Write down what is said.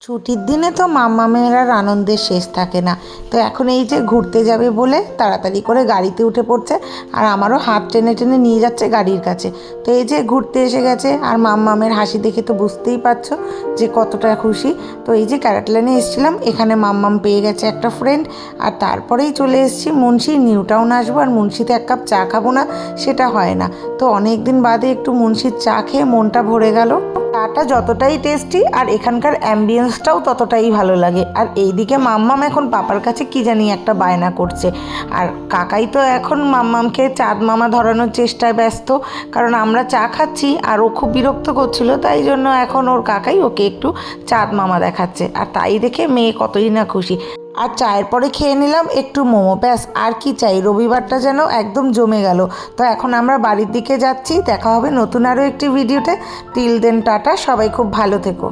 ছুটির দিনে তো মাম্মামের আর আনন্দের শেষ থাকে না। তো এখন এই যে ঘুরতে যাবে বলে তাড়াতাড়ি করে গাড়িতে উঠে পড়ছে, আর আমারও হাত টেনে টেনে নিয়ে যাচ্ছে গাড়ির কাছে। তো এই যে ঘুরতে এসে গেছে, আর মাম্মামের হাসি দেখে তো বুঝতেই পারছো যে কতটা খুশি। তো এই যে ক্যারাটল্যান্ডে এসেছিলাম, এখানে মাম্মাম পেয়ে গেছে একটা ফ্রেন্ড, আর তারপরেই চলে এসেছি মুন্সি। নিউ টাউন আসবো আর মুন্সিতে এক কাপ চা খাবো না সেটা হয় না। তো অনেক দিন বাদে একটু মুন্সির চা খেয়ে মনটা ভরে গেল। চাটা যতটাই টেস্টি আর এখানকার অ্যাম্বিয়েন্সটাও ততটাই ভালো লাগে। আর এইদিকে মাম্মাম এখন পাপার কাছে কি জানি একটা বায়না করছে, আর কাকাই তো এখন মাম্মামকে চাঁদ মামা ধরানোর চেষ্টায় ব্যস্ত, কারণ আমরা চা খাচ্ছি আর ও খুব বিরক্ত করছিল, তাই জন্য এখন ওর কাকাই ওকে একটু চাঁদ মামা দেখাচ্ছে। আর তাই দেখে মেয়ে কতই না খুশি। আর চায়ের পরে খেয়ে নিলাম একটু মোমো, ব্যাস আর কি চাই। রবিবারটা যেন একদম জমে গেল। তো এখন আমরা বাড়ির দিকে যাচ্ছি, দেখা হবে নতুন আরও একটি ভিডিওতে। টিল দেন টাটা, সবাই খুব ভালো থেকো।